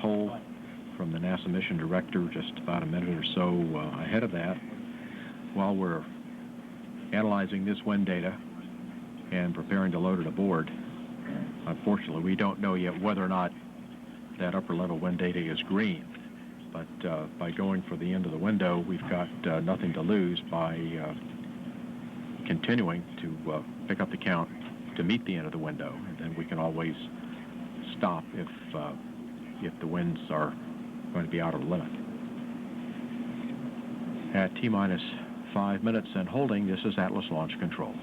poll from the NASA mission director just about a minute or so ahead of that. While we're analyzing this wind data and preparing to load it aboard, unfortunately, we don't know yet whether or not that upper level wind data is green. But by going for the end of the window, we've got nothing to lose by continuing to pick up the count to meet the end of the window, and then we can always stop if the winds are going to be out of the limit. At T-minus 5 minutes and holding, this is Atlas Launch Control.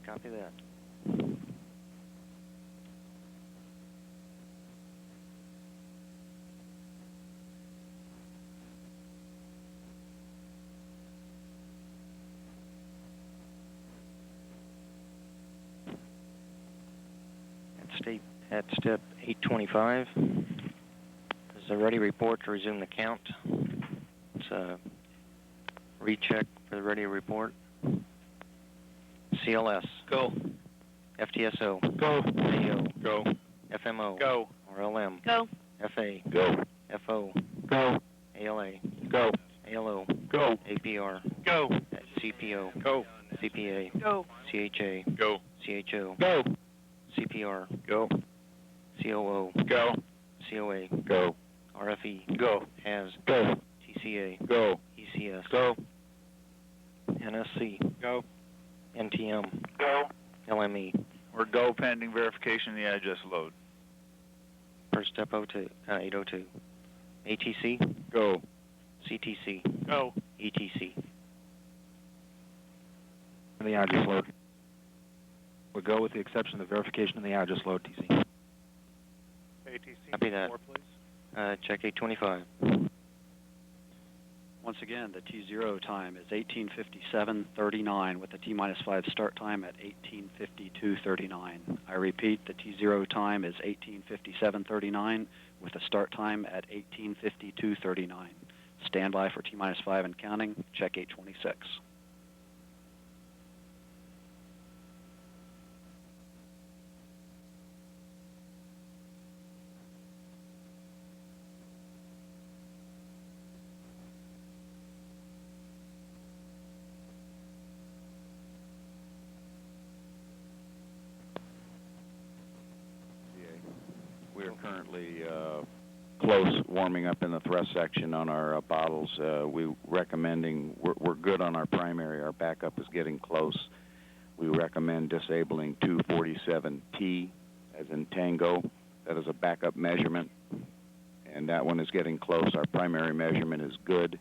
Copy that. At step 825, is the ready report to resume the count. It's a recheck for the ready report. CLS. Go. FTSO. Go. AO. Go. FMO. Go. Or LM. Go. FA. Go. FO. Go. ALA. Go. ALO. Go. APR. Go. CPO. Go. CPA. Go. CHA. Go. CHO. Go. CPR. Go. COO. Go. COA. Go. RFE. Go. HAS. Go. TCA. Go. ECS. Go. NSC. Go. NTM. Go. LME. Or go pending verification of the address load. First step 802. ATC. Go. CTC. Go. ETC. The address load. We'll go with the exception of the verification of the address load, TC. ATC. Copy that. More, please. Check 825. Once again, the T0 time is 18:57:39 with the T-minus 5 start time at 18:52:39. I repeat, the T0 time is 18:57:39 with a start time at 18:52:39. Stand by for T-minus 5 and counting. Check 826. We're currently close, warming up in the thrust section on our bottles. We're good on our primary. Our backup is getting close. We recommend disabling 247T, as in Tango. That is a backup measurement, and that one is getting close. Our primary measurement is good.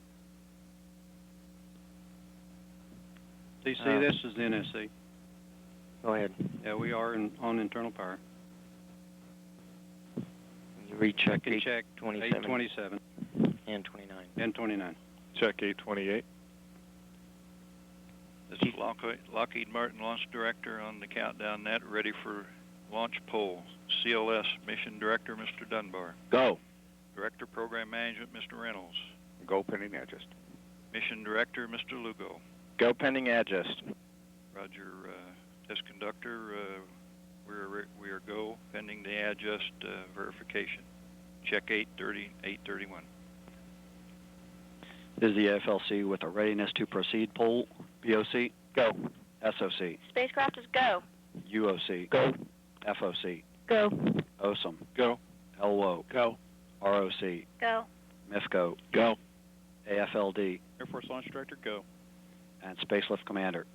DC, this is NSC. Go ahead. Yeah, we are on internal power. You recheck Can check 827 and 29. And 29. Check 828. This is Lockheed Martin Launch Director on the countdown net, ready for launch poll. CLS Mission Director, Mr. Dunbar. Go. Director Program Management, Mr. Reynolds. Go pending adjust. Mission Director, Mr. Lugo. Go pending adjust. Roger. Test Conductor, we are go pending the adjust verification. Check 830, 831. This is the FLC with a readiness to proceed poll. BOC. Go. SOC. Spacecraft is go. UOC. Go. FOC. Go. OSM. Go. LWO. Go. Go. ROC. MIFCO. Go. AFLD. Air Force Launch Director, go. And Spacelift Commander.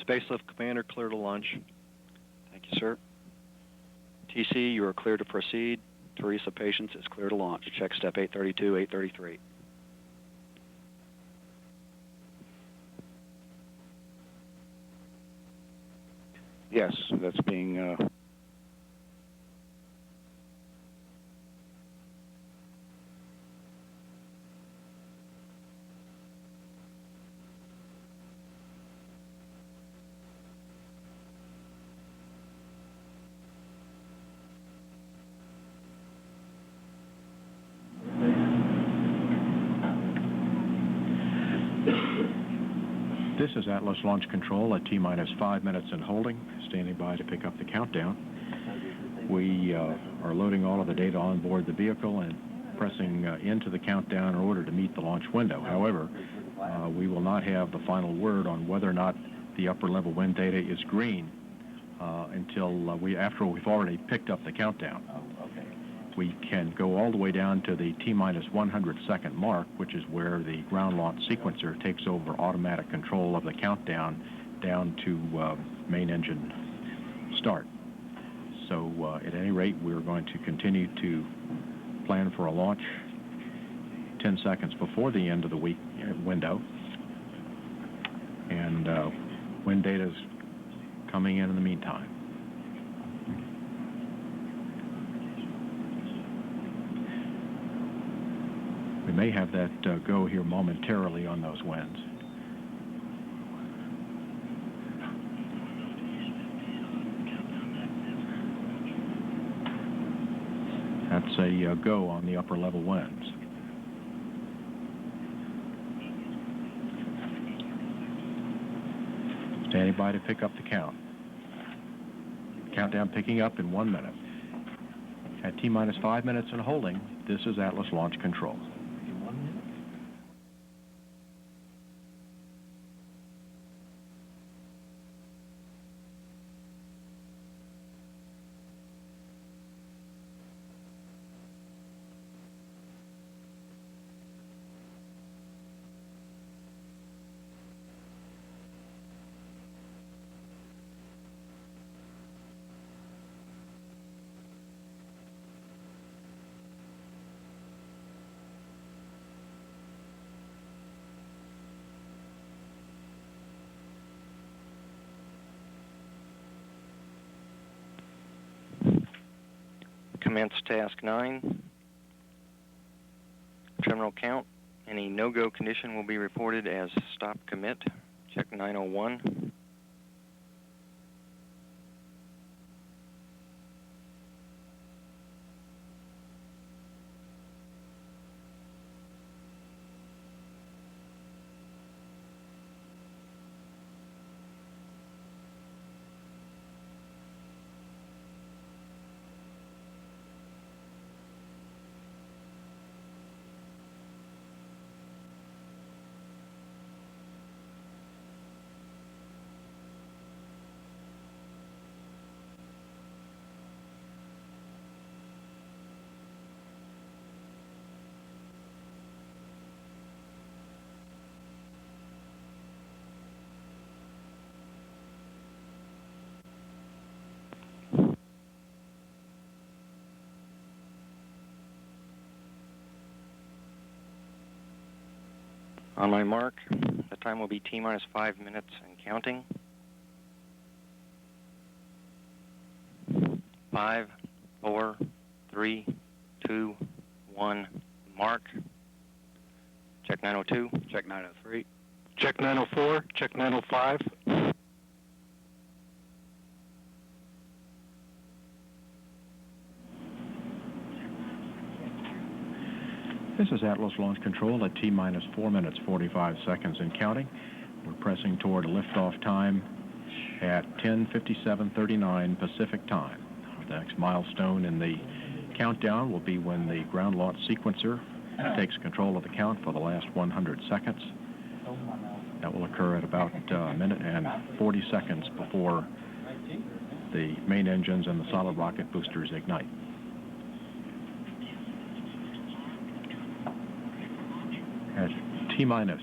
Spacelift Commander, clear to launch. Thank you, sir. TC, you are clear to proceed. Teresa Patience is clear to launch. Check step 832, 833. Yes, that's being... This is Atlas Launch Control at T-minus 5 minutes and holding, standing by to pick up the countdown. We are loading all of the data on board the vehicle and pressing into the countdown in order to meet the launch window. However, we will not have the final word on whether or not the upper level wind data is green until after we've already picked up the countdown. We can go all the way down to the T-minus 100 second mark, which is where the ground launch sequencer takes over automatic control of the countdown down to main engine start. So at any rate, we're going to continue to plan for a launch 10 seconds before the end of the week window. And wind data is coming in the meantime. We may have that go here momentarily on those winds. That's a go on the upper level winds. Standing by to pick up the count. Countdown picking up in 1 minute. At T-minus 5 minutes and holding, this is Atlas Launch Control. Commence task 9. Terminal count. Any no-go condition will be reported as stop commit. Check 901. On my mark, the time will be T-minus 5 minutes and counting. 5, 4, 3, 2, 1, mark. Check 902. Check 903. Check 904. Check 905. This is Atlas Launch Control at T-minus 4 minutes 45 seconds and counting. We're pressing toward a liftoff time at 10:57:39 Pacific time. The next milestone in the countdown will be when the ground launch sequencer takes control of the count for the last 100 seconds. That will occur at about a minute and 40 seconds before the main engines and the solid rocket boosters ignite. At T-minus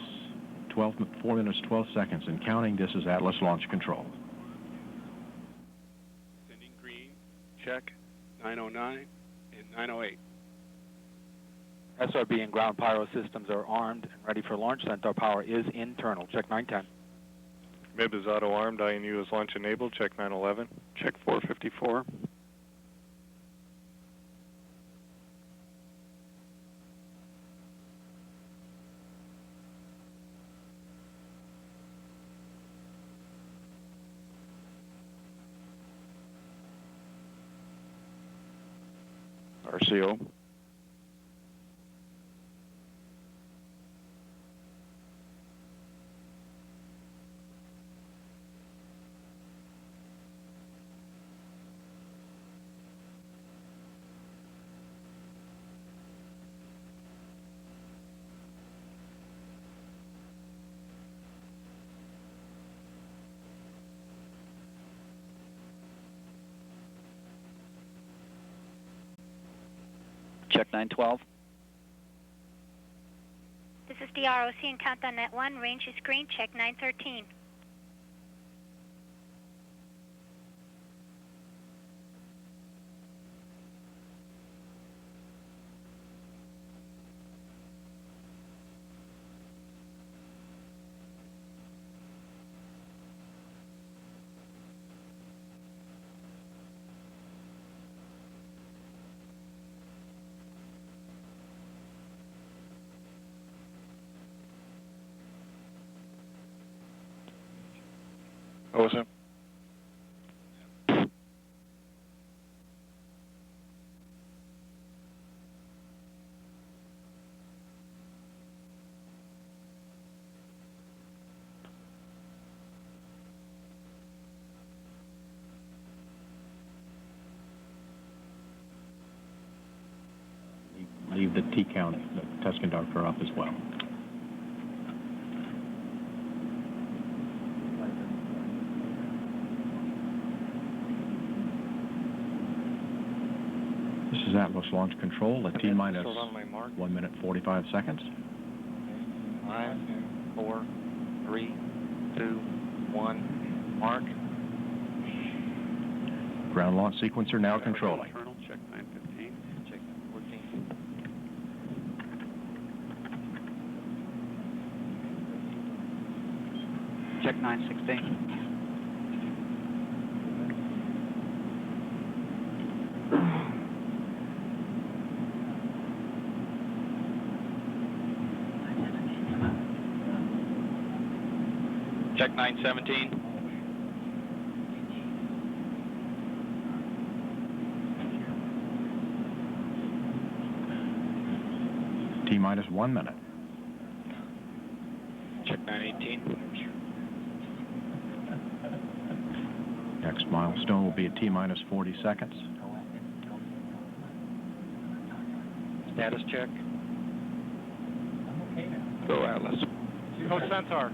4 minutes 12 seconds and counting, this is Atlas Launch Control. Sending green. Check 909 and 908. SRB and ground pyro systems are armed and ready for launch. Centaur power is internal. Check 910. MIB is auto-armed. INU is launch-enabled. Check 911. Check 454. RCO. Check 912. This is DROC and Countdown Net 1. Range is green. Check 913. OSM. Leave the T count, the test conductor up as well. This is Atlas Launch Control at T minus On my mark. 1 minute 45 seconds. 5, 4, 3, 2, 1. Mark. Ground launch sequencer now controlling. Internal, check 915. Check 14. Check 916. Check 917. T minus 1 minute. Check 918. Next milestone will be at T minus 40 seconds. Status check. Go Atlas. Go Centaur.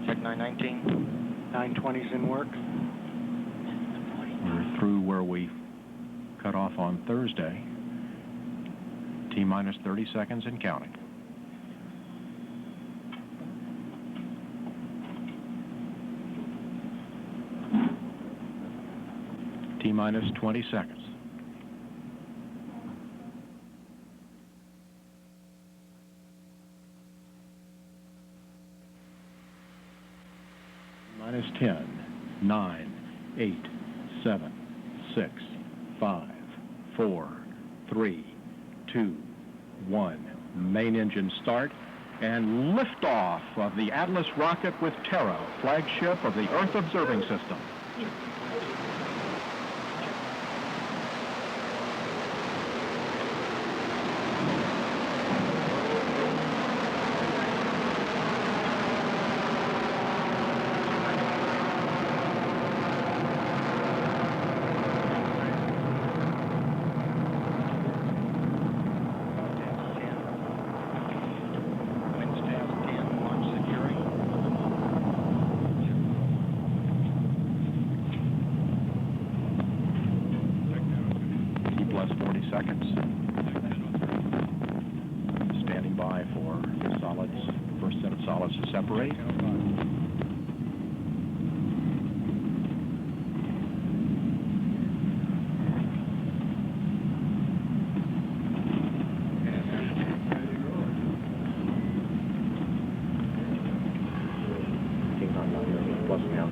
Check 919. 920's in work. We're through where we cut off on Thursday. T minus 30 seconds and counting. T minus 20 seconds. Minus 10, 9, 8, 7, 6, 5, 4, 3, 2, 1. Main engine start and liftoff of the Atlas rocket with Terra, flagship of the Earth Observing System. Plus 40 seconds. Standing by for the solids, first set of solids to separate. Plus now.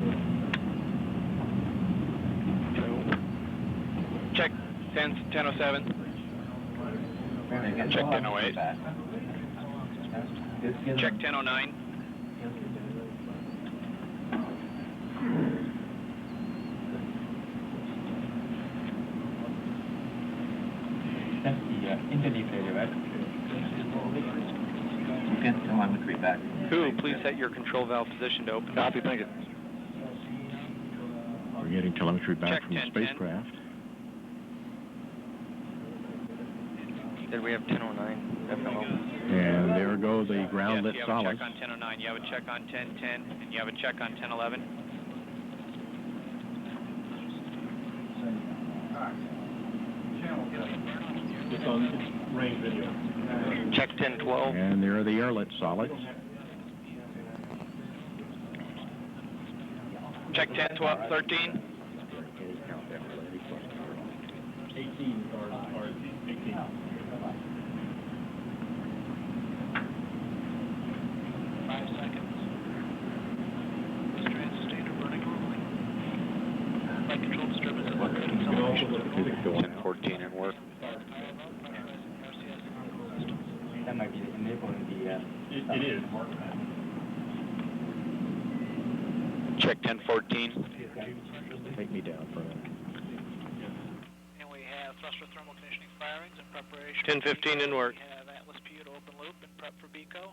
Check 1007. Check 1008. Check 1009. That's the interleaf failure, right? Get telemetry back. Who, please set your control valve position to open. Copy, thank you. We're getting telemetry back Check from the 1010. spacecraft. Did we have 1009 FMO? And there go the ground lit Yes, you have a solids. check on 1009, you have a check on 1010, and you have a check on 1011. It's on its range video. Check 1012. And there are the airlet solids. Check 1012, 13. 18 or 18. Flight control disturbances occurred in You can also look at the 1014 in work. That might be enabling the... It is. Check 1014. Take me down for a minute. And we have thruster thermal conditioning firings in preparation. 1015 in work. We have Atlas PU to open loop and prep for BECO.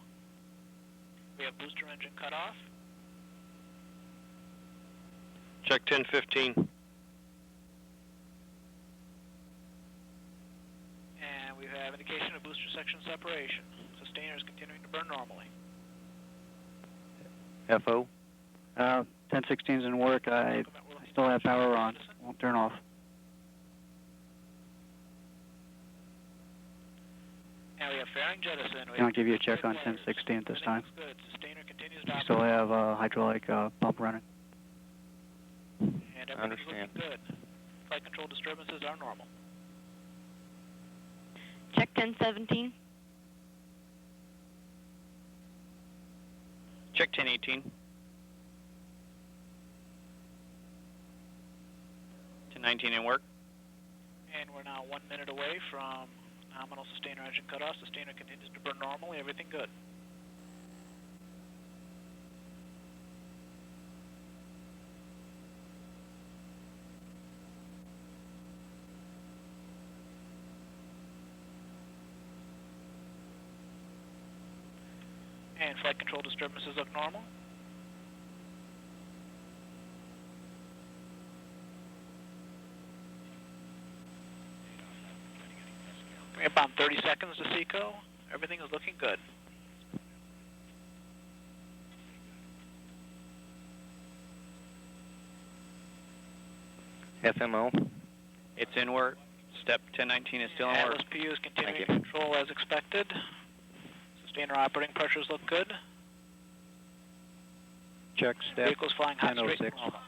We have booster engine cutoff. Check 1015. And we have indication of booster section separation. Sustainer is continuing to burn normally. FO. 1016's in work. I still have power on. Won't turn off. And we have fairing jettison. Can I give you a check on 1016 at this time? Good. Sustainer continues to Still have hydraulic pump running. And everything's Understand. looking good. Flight control disturbances are normal. Check 1017. Check 1018. 1019 in work. And we're now 1 minute away from nominal sustainer engine cutoff. Sustainer continues to burn normally. Everything good. And flight control disturbances look normal. We have about 30 seconds to SECO. Everything is looking good. FMO. It's in work. Step 1019 is still in work. Atlas PU is continuing Thank to you. control as expected. Sustainer operating pressures look good. Check step Vehicle's flying hot straight 1006. to normal.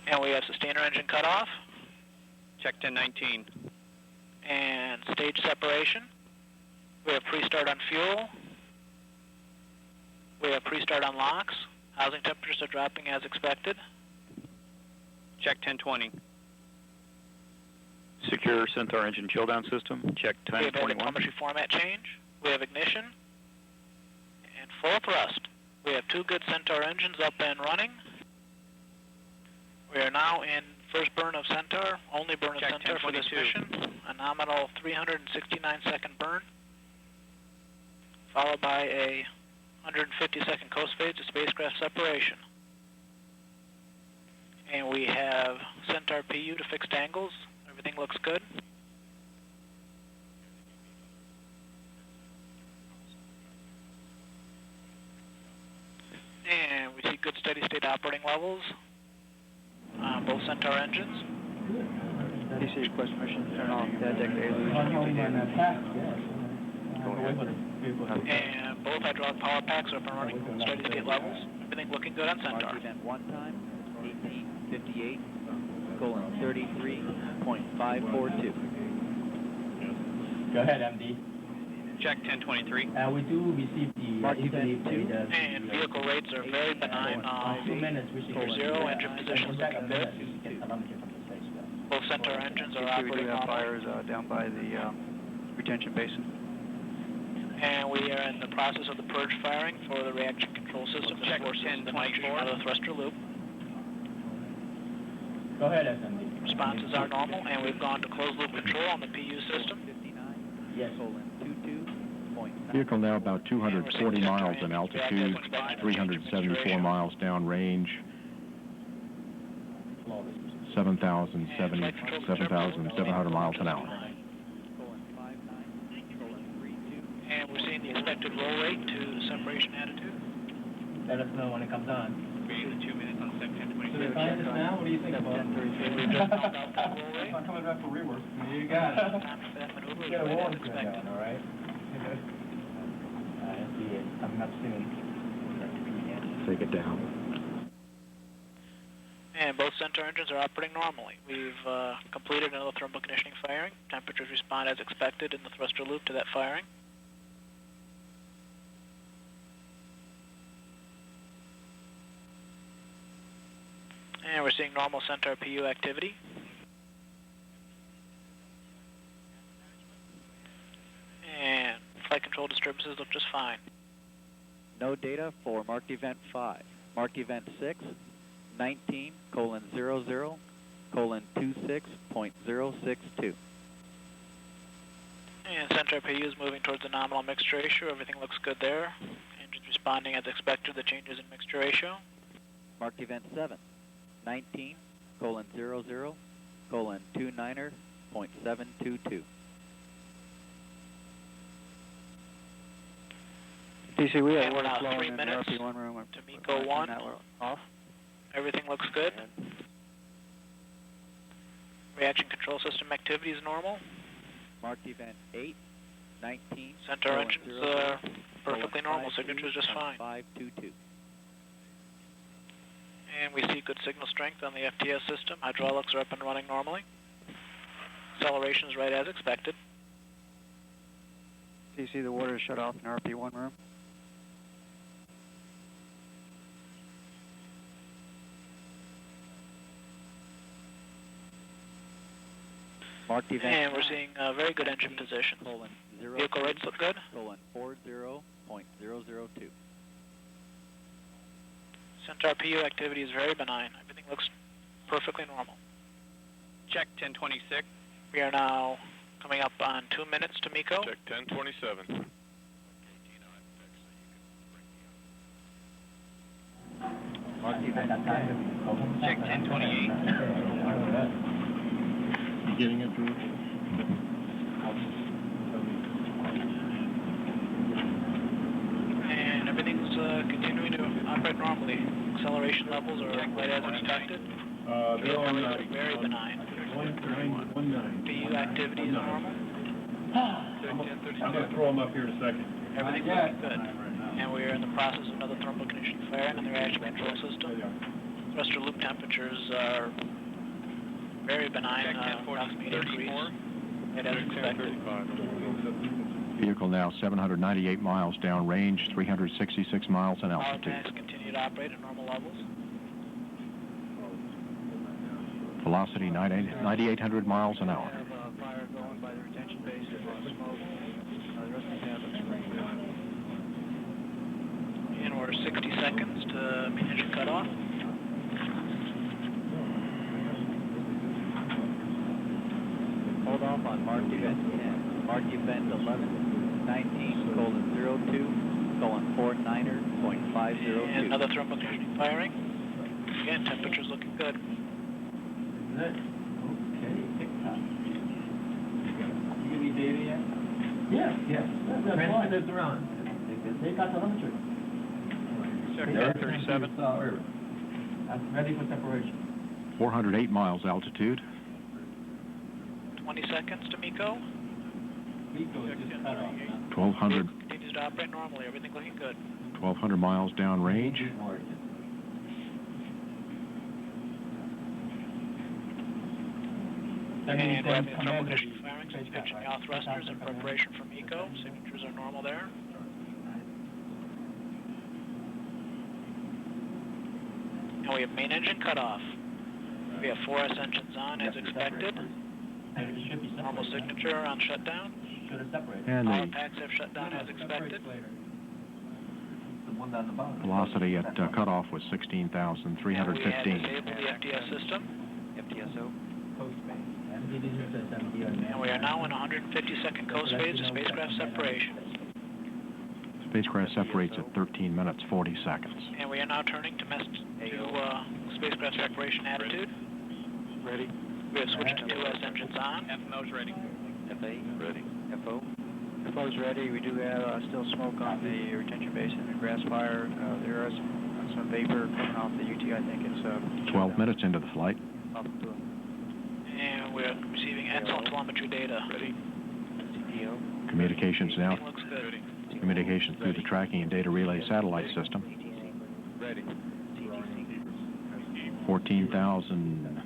And we have sustainer engine cutoff. Check 1019. And stage separation. We have pre-start on fuel. We have pre-start on locks. Housing temperatures are dropping as expected. Check 1020. Secure Centaur engine chill down system. Check We have a 1021. telemetry format change. We have ignition. And full thrust. We have 2 good Centaur engines up and running. We are now in first burn of Centaur, only burn of Check Centaur for this 1022. mission. A nominal 369-second burn, followed by a 150-second coast phase to spacecraft separation. And we have Centaur PU to fixed angles. Everything looks good. And we see good steady state operating levels on both Centaur engines. DC request permission to turn off Dec18. And both hydraulic power packs are up and running at steady state levels. Everything looking good on Centaur. Event 1 time, 1858:33.542. Go ahead, MD. Check 1023. We do receive the event data. And vehicle rates are very benign. 2 minutes, we should For go zero, on. engine positions looking good. Both Centaur engines are We do operating have normal. fires down by the retention basin. And we are in the process of the purge firing for the reaction control system that forces the nitrogen out of the thruster loop. Go ahead, SMD. Responses are normal, and we've gone to closed loop control on the PU system. Yes. Vehicle now about 240 miles in altitude, 374 miles downrange, 7,700 miles an hour. And we're seeing the expected roll rate to separation attitude. Let us know when it comes on. We're 2 minutes on section 26. Should we find this now? What do you think about it? We just found out that roll rate. I'm coming back for rework. You got it. Timing for that maneuver is Get a right warm as expected. going, all right? I see it coming up soon. Take it down. And both center engines are operating normally. We've completed another thermal conditioning firing. Temperatures respond as expected in the thruster loop to that firing. And we're seeing normal center PU activity. And flight control disturbances look just fine. No data for marked event 5. Marked event 6, 19:00:26.062. And center PU is moving towards the nominal mixture ratio. Everything looks good there. Engine's responding as expected to the changes in mixture ratio. Marked event 7, 19:00:29.722. DC, we have And we're water now flowing 3 in the minutes RP1 room. to MECO 1. Off. Everything looks good. Reaction control system activity is normal. Marked event 8, 19. Center engines are perfectly normal. Signature's just fine. 522. And we see good signal strength on the FTS system. Hydraulics are up and running normally. Acceleration is right as expected. DC, the water is shut off in RP1 room. Marked event And we're seeing very good engine position. Vehicle rates look good. 40.002. Center PU activity is very benign. Everything looks perfectly normal. Check 1026. We are now coming up on 2 minutes to MECO. Check 1027. Marked event 5. Check 1028. You getting it, Drew? And everything's continuing to operate normally. Acceleration levels are right as expected. Vehicle rates are very benign. PU activity is normal. I'm going to throw them up here in a second. Everything's looking good. And we are in the process of another thermal conditioning firing on the reaction control system. Thruster loop temperatures are very benign, approximately 8 degrees, right as expected. Vehicle now 798 miles downrange, 366 miles in Power altitude. packs continue to operate at normal levels. Velocity 9,800 miles an hour. Fire going by the retention base, smoke. The rest of the pad looks pretty good. And we're 60 seconds to main engine cutoff. Hold off on marked event 10. Marked event 11, 19:00:49.502. And another thermal conditioning firing. Again, temperature's looking good. Okay, tick-tock. You give me data yet? Yes. Transmitters are on. They got telemetry. Check 1037. I'm ready for separation. 408 miles altitude. 20 seconds to MECO. MECO is just cut off. 1,200 Vehicle continues to operate normally. Everything looking good. 1,200 miles downrange. And we're having thermal conditioning firing, so pitching yaw thrusters in preparation for MECO. Signatures are normal there. And we have main engine cutoff. We have 4S engines on as expected. Normal signature on shutdown. And Power the packs have shut down as expected. velocity at cutoff was 16,315. And we had disabled the FTS system. FTSO. And we are now in 150-second coast phase of spacecraft separation. Spacecraft separates at 13 minutes 40 seconds. And we are now turning to spacecraft separation attitude. Ready. We have switched to 2S engines on. FMO's ready. FA. Ready. FO. Explorer's ready. We do have still smoke on the retention basin and grass fire. There is some vapor coming off the UT. I think it's 12 minutes into the flight. And we're receiving excellent telemetry data. Ready. Communications now. Looks good. Communications through the tracking and data relay satellite system. Ready. 14,000.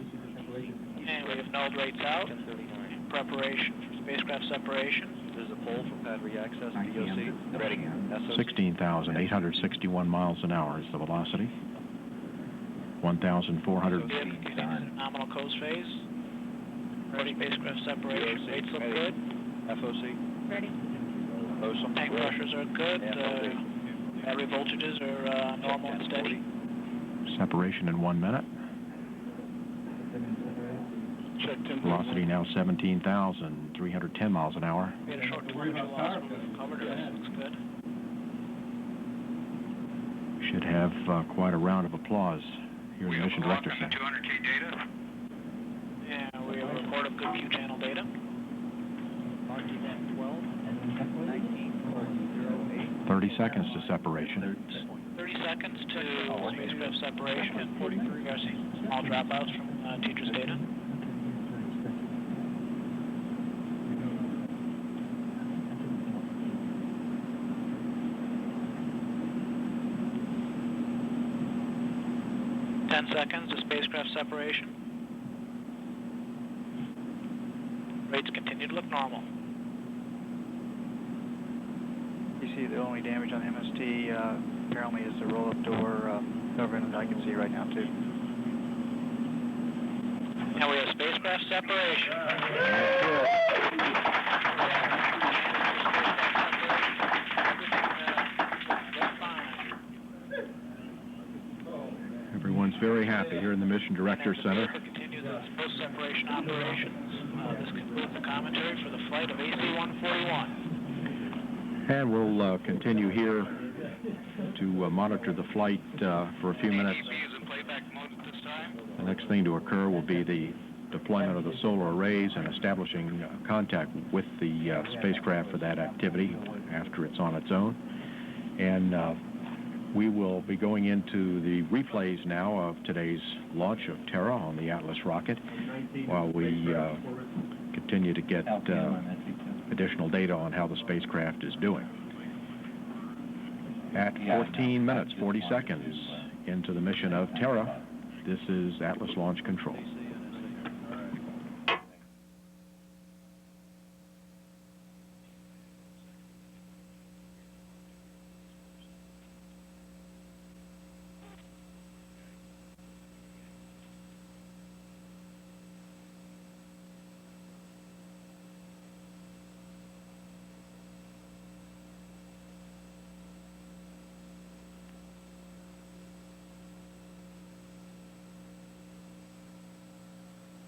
And we have null rates out in preparation for spacecraft separation. There's a poll for pad reaccess DOC. Ready. 16,861 miles an hour is the velocity. 1,400. Nominal coast phase. Ready. Spacecraft separation. Rates look good. FOC. Ready. Tank pressures are good. Battery voltages are normal and steady. Separation in 1 minute. Velocity now 17,310 miles an hour. We had a short telemetry loss. We've covered it. Looks good. Should have quite a round of applause here in the Mission Director Center. 200K data. And we have a report of good Q channel data. 30 seconds to separation. 30 seconds to spacecraft separation. We are seeing small dropouts from teacher's data. Seconds to spacecraft separation. Rates continue to look normal. You see the only damage on the MST apparently is the roll-up door covering that I can see right now too. And we have spacecraft separation. Everyone's very happy here in the Mission Director Center. Continue the post-separation operations. This concludes the commentary for the flight of AC-141. And we'll continue here to monitor the flight for a few minutes. The next thing to occur will be the deployment of the solar arrays and establishing contact with the spacecraft for that activity after it's on its own. And we will be going into the replays now of today's launch of Terra on the Atlas rocket while we continue to get additional data on how the spacecraft is doing. At 14 minutes, 40 seconds into the mission of Terra, this is Atlas Launch Control.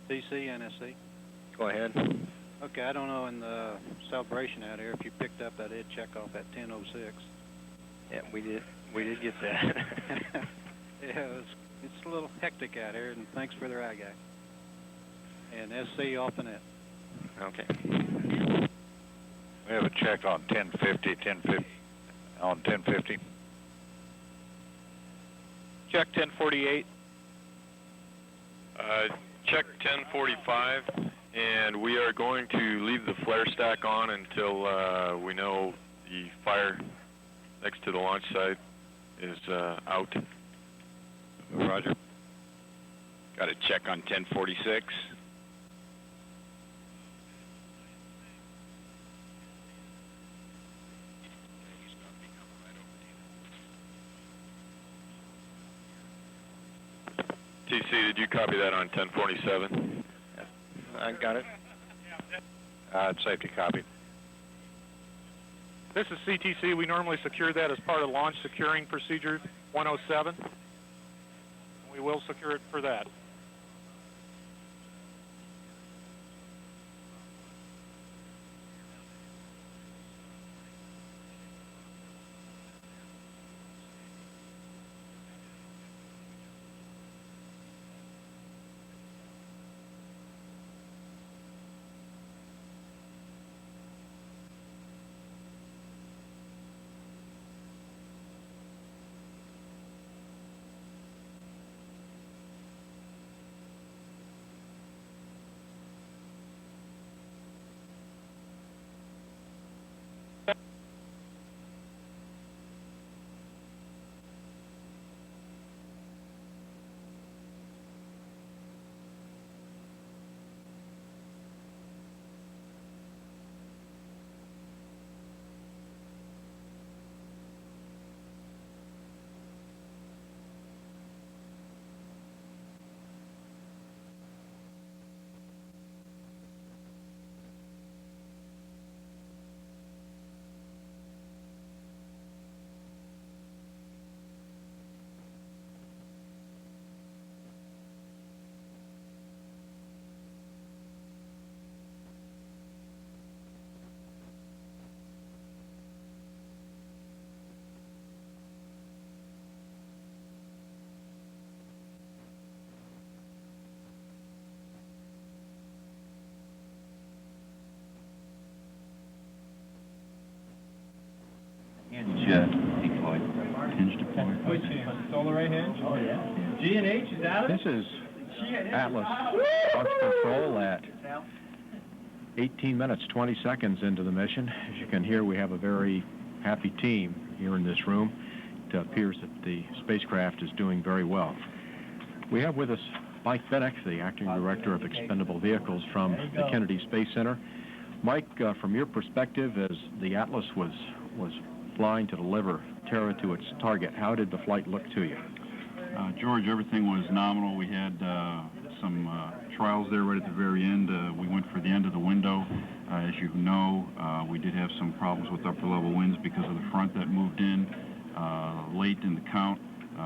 DC, NSC. Go ahead. Okay, I don't know in the celebration out here if you picked up that check off at 10:06. Yeah, we did get that. Yeah, it's a little hectic out here, and thanks for the ride, guy. And SC off the net. Okay. We have a check on 1050, on 1050. Check 1048. Check 1045, and we are going to leave the flare stack on until we know the fire next to the launch site is out. Roger. Got a check on 1046. TC, did you copy that on 1047? I got it. Safety copy. This is CTC. We normally secure that as part of launch securing procedure 107. We will secure it for that. hinge deployed. Hinge deployed. Which solar array hinge? Oh, yeah. G&H is out of it? This is Atlas launch control at 18 minutes, 20 seconds into the mission. As you can hear, we have a very happy team here in this room. It appears that the spacecraft is doing very well. We have with us Mike Bennick, the Acting Director of Expendable Vehicles from the Kennedy Space Center. Mike, from your perspective, as the Atlas was flying to deliver Terra to its target, how did the flight look to you? George, everything was nominal. We had some trials there right at the very end. We went for the end of the window. As you know, we did have some problems with upper level winds because of the front that moved in late in the count.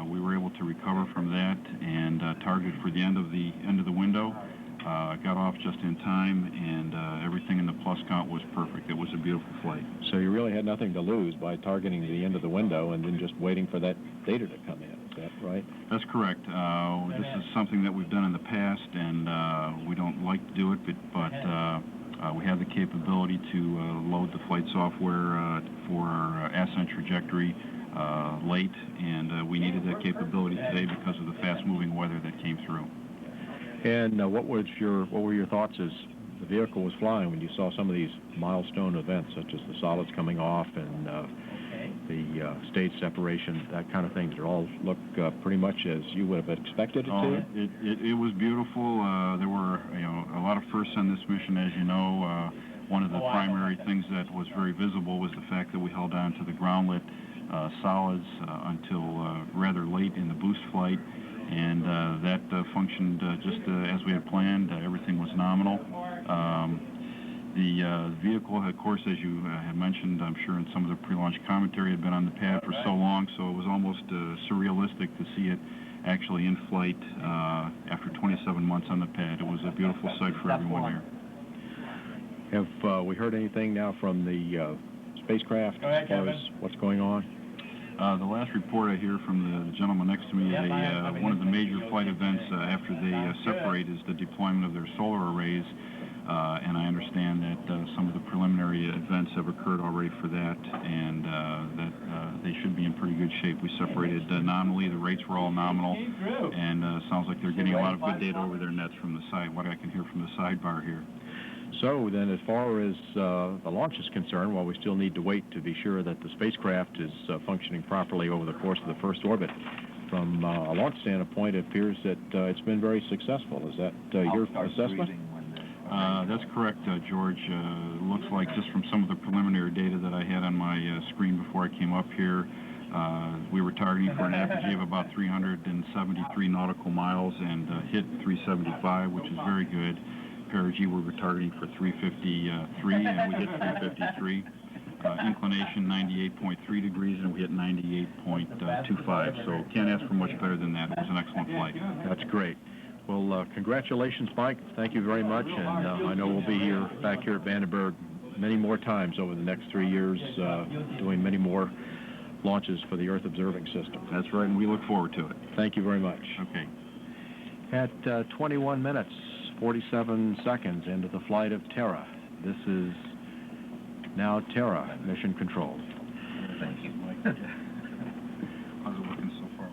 We were able to recover from that and targeted for the end of the window. Got off just in time, and everything in the plus count was perfect. It was a beautiful flight. So you really had nothing to lose by targeting the end of the window and then just waiting for that data to come in. Is that right? That's correct. This is something that we've done in the past, and we don't like to do it, but we have the capability to load the flight software for our ascent trajectory late, and we needed that capability today because of the fast-moving weather that came through. And what were your thoughts as the vehicle was flying when you saw some of these milestone events, such as the solids coming off and the stage separation, that kind of thing? Did it all look pretty much as you would have expected it to? It was beautiful. There were a lot of firsts on this mission, as you know. One of the primary things that was very visible was the fact that we held on to the ground-lit solids until rather late in the boost flight, and that functioned just as we had planned. Everything was nominal. The vehicle, of course, as you had mentioned, I'm sure in some of the pre-launch commentary, had been on the pad for so long, so it was almost surrealistic to see it actually in flight after 27 months on the pad. It was a beautiful sight for everyone here. Have we heard anything now from the spacecraft as far as what's going on? The last report I hear from the gentleman next to me is one of the major flight events after they separate is the deployment of their solar arrays, and I understand that some of the preliminary events have occurred already for that, and that they should be in pretty good shape. We separated nominally, the rates were all nominal, and sounds like they're getting a lot of good data over their nets from the side, what I can hear from the sidebar here. So then, as far as the launch is concerned, while we still need to wait to be sure that the spacecraft is functioning properly over the course of the first orbit, from a launch standpoint, it appears that it's been very successful. Is that your assessment? That's correct, George. Looks like just from some of the preliminary data that I had on my screen before I came up here, we were targeting for an apogee of about 373 nautical miles and hit 375, which is very good. Perigee, we were targeting for 353, and we hit 353. Inclination 98.3 degrees, and we hit 98.25. So can't ask for much better than that. It was an excellent flight. That's great. Well, congratulations, Mike. Thank you very much, and I know we'll be back here at Vandenberg many more times over the next 3 years, doing many more launches for the Earth Observing System. That's right, and we look forward to it. Thank you very much. Okay. At 21 minutes, 47 seconds into the flight of Terra. This is now Terra Mission Control. Thank you. How's it looking so far?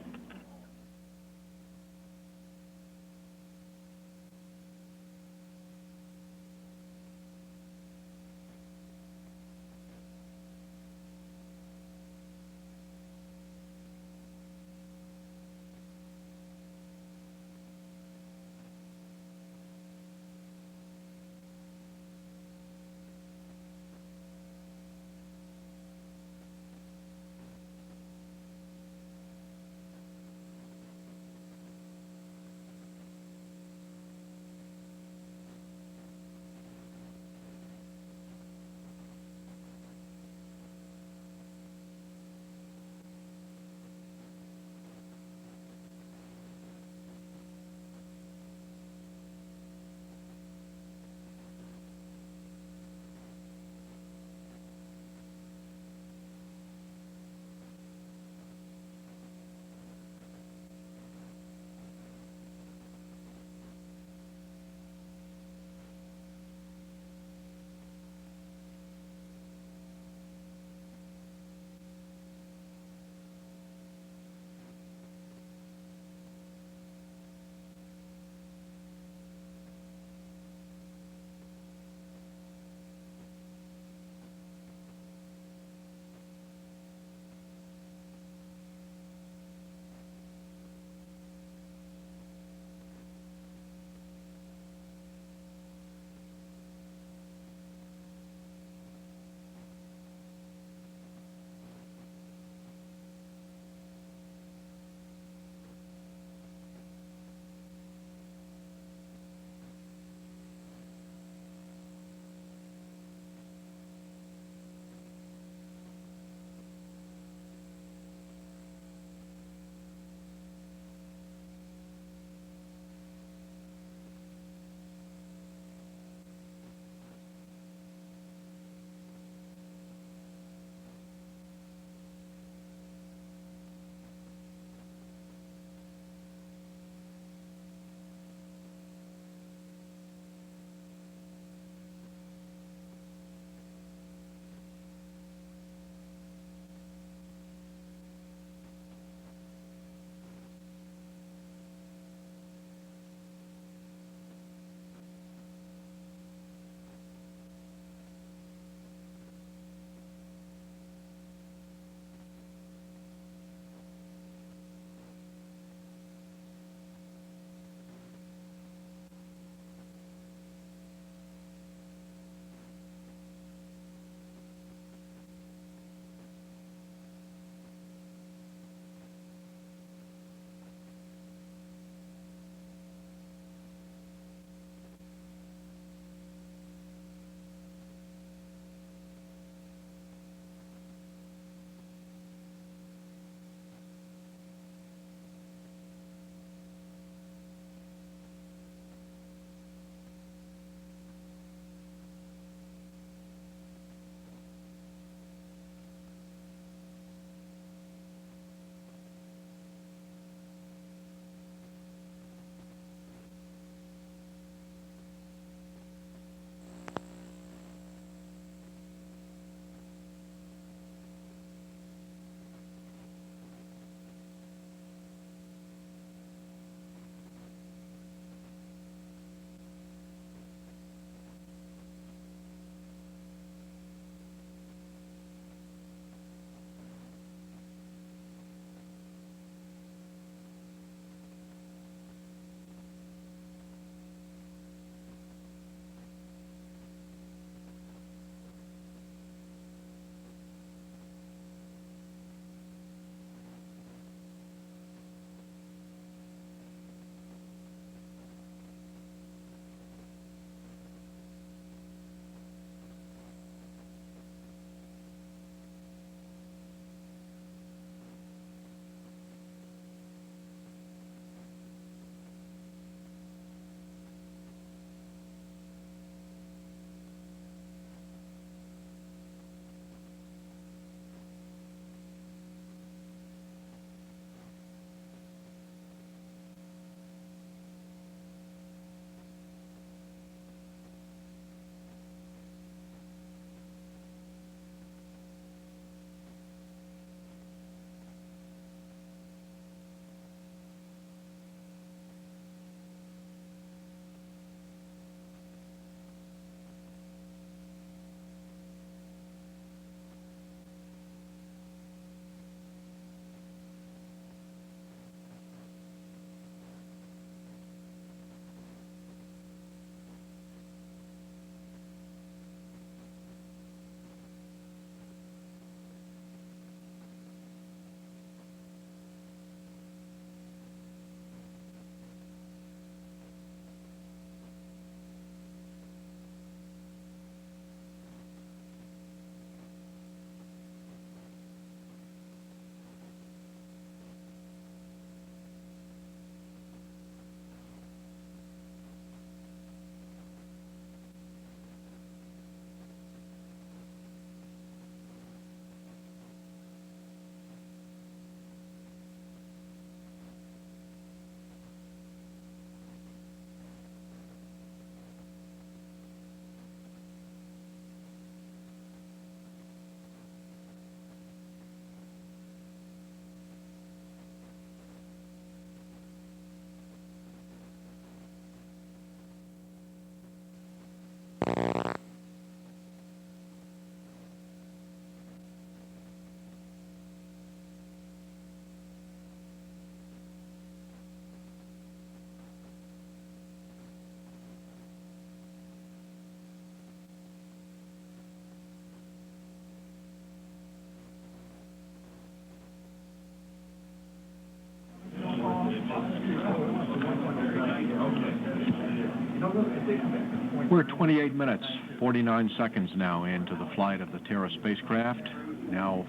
We're 28 minutes, 49 seconds now into the flight of the Terra spacecraft, now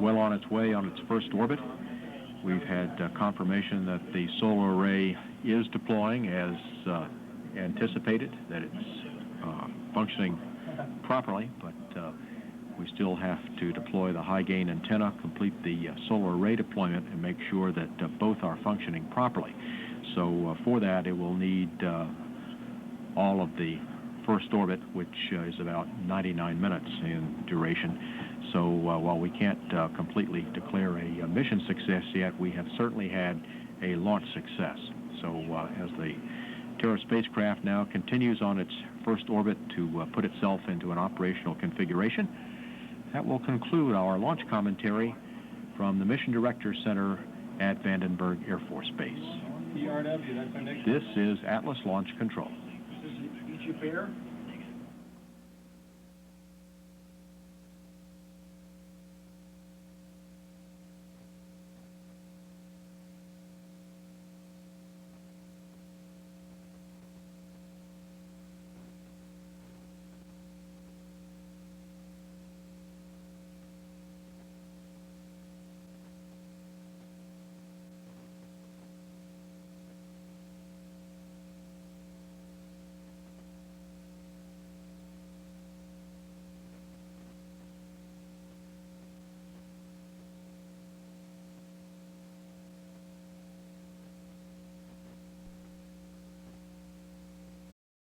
well on its way on its first orbit. We've had confirmation that the solar array is deploying as anticipated, that it's functioning properly, but we still have to deploy the high-gain antenna, complete the solar array deployment, and make sure that both are functioning properly. So for that, it will need all of the first orbit, which is about 99 minutes in duration. So while we can't completely declare a mission success yet, we have certainly had a launch success. So as the Terra spacecraft now continues on its first orbit to put itself into an operational configuration, that will conclude our launch commentary from the Mission Director Center at Vandenberg Air Force Base. This is Atlas Launch Control. This is EG Fair.